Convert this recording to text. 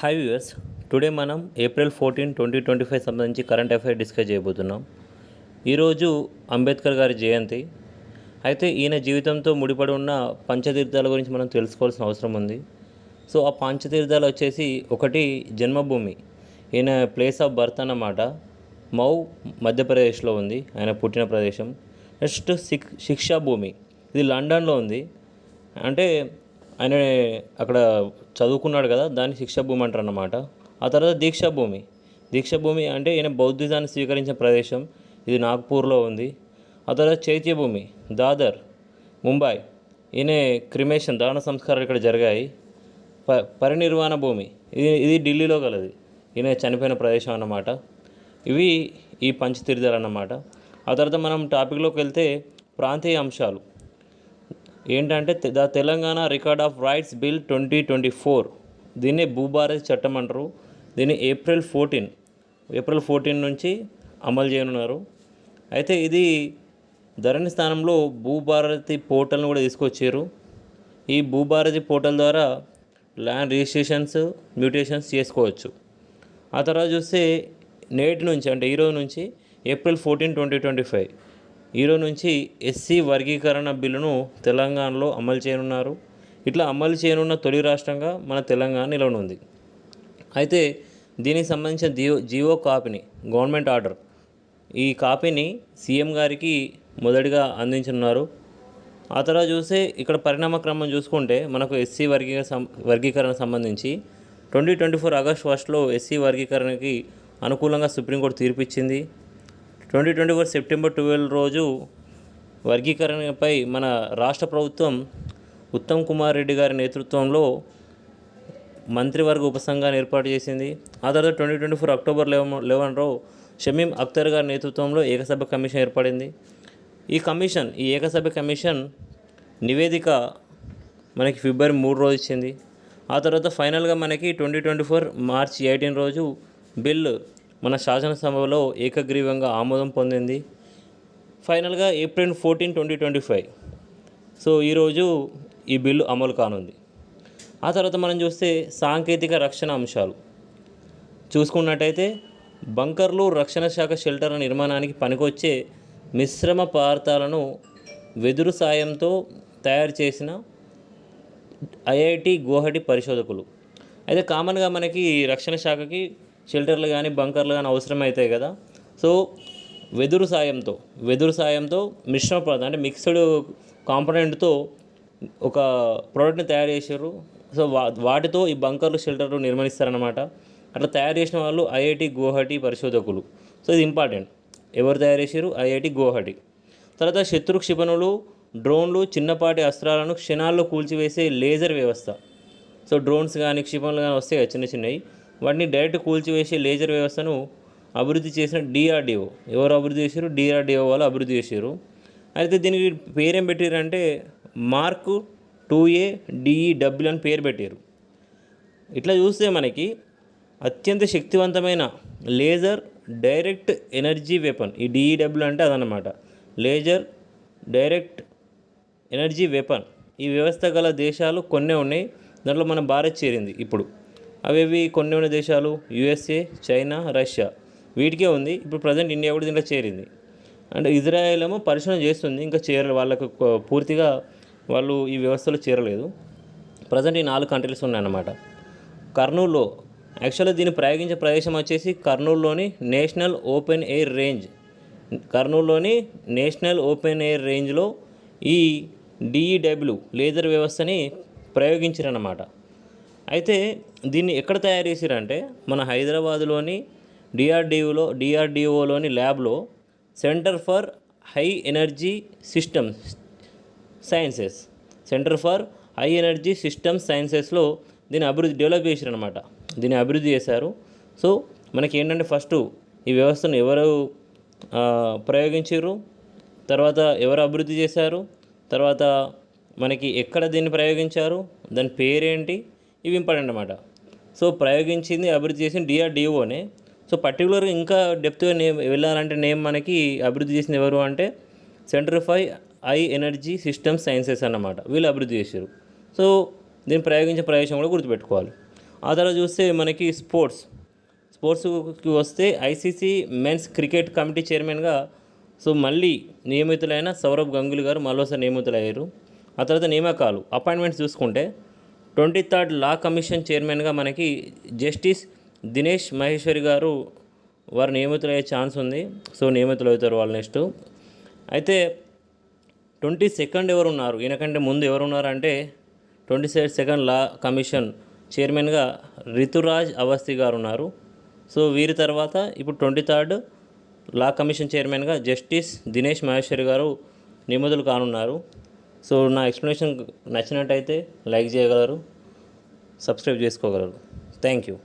Hi viewers, today మనం April 14, 2025 సంబంధించి current affair discuss చేయబోతున్నాం. ఈరోజు అంబేద్కర్ గారి జయంతి. అయితే ఈయన జీవితంతో ముడిపడి ఉన్న పంచతీర్థాల గురించి మనం తెలుసుకోవాల్సిన అవసరం ఉంది. సో ఆ పంచతీర్థాలు వచ్చేసి ఒకటి జన్మభూమి, ఈయన ప్లేస్ ఆఫ్ బర్త్ అన్నమాట. మౌ మధ్యప్రదేశ్లో ఉంది ఆయన పుట్టిన ప్రదేశం. నెక్స్ట్ శిక్షా భూమి, ఇది లండన్లో ఉంది. అంటే ఆయన అక్కడ చదువుకున్నాడు కదా, దాన్ని శిక్షాభూమి అంటారు అన్నమాట. ఆ తర్వాత దీక్షాభూమి. దీక్షాభూమి అంటే ఈయన బౌద్ధిజాన్ని స్వీకరించిన ప్రదేశం, ఇది నాగ్పూర్లో ఉంది. ఆ తర్వాత చైత్యభూమి, దాదర్, ముంబై, ఈయన క్రిమేషన్ దహన సంస్కారాలు ఇక్కడ జరిగాయి. పరినిర్వాణ భూమి, ఇది ఢిల్లీలో కలది, ఈయన చనిపోయిన ప్రదేశం అన్నమాట. ఇవి ఈ పంచతీర్థాలు అన్నమాట. ఆ తర్వాత మనం టాపిక్లోకి వెళ్తే ప్రాంతీయ అంశాలు ఏంటంటే the Telangana record of rights bill 2024, దీన్ని భూభారతి చట్టం అంటారు. దీన్ని ఏప్రిల్ 14 నుంచి అమలు చేయనున్నారు. అయితే ఇది ధరణి స్థానంలో భూభారతి పోర్టల్ను కూడా తీసుకొచ్చారు. ఈ భూభారతి పోర్టల్ ద్వారా ల్యాండ్ రిజిస్ట్రేషన్స్, మ్యూటేషన్స్ చేసుకోవచ్చు. ఆ తర్వాత చూస్తే నేటి నుంచి అంటే ఈరోజు నుంచి ఏప్రిల్ 14, 2025 ఈరోజు నుంచి ఎస్సీ వర్గీకరణ బిల్లును తెలంగాణలో అమలు చేయనున్నారు. ఇట్లా అమలు చేయనున్న తొలి రాష్ట్రంగా మన తెలంగాణ నిలవనుంది. అయితే దీనికి సంబంధించిన జీవో కాపీని, గవర్నమెంట్ ఆర్డర్, ఈ కాపీని సీఎం గారికి మొదటిగా అందించనున్నారు. ఆ తర్వాత చూస్తే ఇక్కడ పరిణామ క్రమం చూసుకుంటే మనకు ఎస్సీ వర్గీకరణ సంబంధించి 2024 ఆగస్టు 1 ఎస్సీ వర్గీకరణకి అనుకూలంగా సుప్రీంకోర్టు తీర్పు ఇచ్చింది. 2024 సెప్టెంబర్ 12 రోజు వర్గీకరణపై మన రాష్ట్ర ప్రభుత్వం ఉత్తమ్ కుమార్ రెడ్డి గారి నేతృత్వంలో మంత్రివర్గ ఉపసంఘాన్ని ఏర్పాటు చేసింది. ఆ తర్వాత 2024 అక్టోబర్ 11 షమీం అఖ్తర్ గారి నేతృత్వంలో ఏకసభ్య కమిషన్ ఏర్పడింది. ఈ ఏకసభ్య కమిషన్ నివేదిక మనకి ఫిబ్రవరి 3 రోజు ఇచ్చింది. ఆ తర్వాత ఫైనల్గా మనకి 2024 మార్చి 18 రోజు బిల్లు మన శాసనసభలో ఏకగ్రీవంగా ఆమోదం పొందింది. ఫైనల్గా ఏప్రిల్ 14, 2025 సో ఈరోజు ఈ బిల్లు అమలు కానుంది. ఆ తర్వాత మనం చూస్తే సాంకేతిక రక్షణ అంశాలు చూసుకున్నట్టయితే బంకర్లు, రక్షణ శాఖ షెల్టర్ల నిర్మాణానికి పనికొచ్చే మిశ్రమ పదార్థాలను వెదురు సాయంతో తయారు చేసిన ఐఐటి గువాహటి పరిశోధకులు. అయితే కామన్గా మనకి రక్షణ శాఖకి షెల్టర్లు కానీ బంకర్లు కానీ అవసరం అవుతాయి కదా. సో వెదురు సాయంతో మిశ్రమ పదార్థం అంటే మిక్స్డ్ కాంపోనెంట్తో ఒక ప్రోడక్ట్ని తయారు చేశారు. సో వాటితో ఈ బంకర్లు, షెల్టర్లు నిర్మిస్తారన్నమాట. అట్లా తయారు చేసిన వాళ్ళు ఐఐటి గువాహటి పరిశోధకులు. సో ఇది ఇంపార్టెంట్. ఎవరు తయారు చేశారు? ఐఐటి గువాహటి. తర్వాత శత్రు క్షిపణులు, డ్రోన్లు, చిన్నపాటి అస్త్రాలను క్షణాల్లో కూల్చివేసే లేజర్ వ్యవస్థ. సో డ్రోన్స్ కానీ క్షిపణులు కానీ వస్తాయి కదా చిన్నవి, వాటిని డైరెక్ట్ కూల్చివేసే లేజర్ వ్యవస్థను అభివృద్ధి చేసిన డిఆర్డిఓ. ఎవరు అభివృద్ధి చేశారు? డిఆర్డిఓ వాళ్ళు అభివృద్ధి చేశారు. అయితే దీనికి పేరేం పెట్టారంటే మార్క్ 2A DEW అని పేరు పెట్టారు. ఇట్లా చూస్తే మనకి అత్యంత శక్తివంతమైన లేజర్ డైరెక్ట్ ఎనర్జీ వెపన్. ఈ DEW అంటే అదనమాట, లేజర్ డైరెక్ట్ ఎనర్జీ వెపన్. ఈ వ్యవస్థ గల దేశాలు కొన్నే ఉన్నాయి, దాంట్లో మన భారత్ చేరింది. ఇప్పుడు అవేవి కొన్ని ఉన్న దేశాలు USA, చైనా, రష్యా, వీటికే ఉంది. ఇప్పుడు ప్రజెంట్ ఇండియా కూడా దీంట్లో చేరింది. అండ్ ఇజ్రాయెల్ ఏమో పరిశోధన చేస్తుంది, ఇంకా వాళ్ళకు పూర్తిగా వాళ్ళు ఈ వ్యవస్థలో చేరలేదు. ప్రజెంట్ ఈ 4 కంట్రీస్ ఉన్నాయన్నమాట. కర్నూలులో యాక్చువల్గా దీన్ని ప్రయోగించే ప్రదేశం వచ్చేసి కర్నూలులోని నేషనల్ ఓపెన్ ఎయిర్ రేంజ్లో ఈ DEW లేజర్ వ్యవస్థని ప్రయోగించారన్నమాట. అయితే దీన్ని ఎక్కడ తయారు చేశారంటే మన హైదరాబాదులోని డిఆర్డిఓలోని ల్యాబ్లో centre for high energy systems సైన్సెస్లో దీన్ని డెవలప్ చేశారనమాట. దీన్ని అభివృద్ధి చేశారు. సో మనకి ఏంటంటే ఫస్ట్ ఈ వ్యవస్థను ఎవరు ప్రయోగించారు, తర్వాత ఎవరు అభివృద్ధి చేశారు, తర్వాత మనకి ఎక్కడ దీన్ని ప్రయోగించారు, దాని పేరేంటి, ఇవి ఇంపార్టెంట్ అన్నమాట. సో ప్రయోగించింది, అభివృద్ధి చేసింది డిఆర్డిఓనే. సో పర్టికులర్గా ఇంకా డెప్త్గా వెళ్ళాలంటే మనకి అభివృద్ధి చేసింది ఎవరు అంటే centre for high energy systems sciences అన్నమాట. వీళ్ళు అభివృద్ధి చేశారు. సో దీన్ని ప్రయోగించే ప్రదేశం కూడా గుర్తుపెట్టుకోవాలి. ఆ తర్వాత చూస్తే మనకి స్పోర్ట్స్కి వస్తే ఐసీసీ మెన్స్ క్రికెట్ కమిటీ చైర్మన్గా సో మళ్ళీ నియమితులైన సౌరవ్ గంగూలీ గారు మరోసారి నియమితులయ్యారు. ఆ తర్వాత నియామకాలు అపాయింట్మెంట్స్ చూసుకుంటే 23rd లా కమిషన్ చైర్మన్గా మనకి జస్టిస్ దినేష్ మహేశ్వరి గారు వారు నియమితులయ్యే ఛాన్స్ ఉంది. సో నియమితులు అవుతారు వాళ్ళు నెక్స్ట్. అయితే 22nd ఎవరు ఉన్నారు, ఈయనకంటే ముందు ఎవరు ఉన్నారంటే 22nd లా కమిషన్ చైర్మన్గా రితురాజ్ అవస్థి గారు ఉన్నారు. సో వీరి తర్వాత ఇప్పుడు 23rd లా కమిషన్ చైర్మన్గా జస్టిస్ దినేష్ మహేశ్వరి గారు నియమితులు కానున్నారు. సో నా ఎక్స్ప్లెనేషన్ నచ్చినట్టయితే లైక్ చేయగలరు, సబ్స్క్రైబ్ చేసుకోగలరు. Thank you.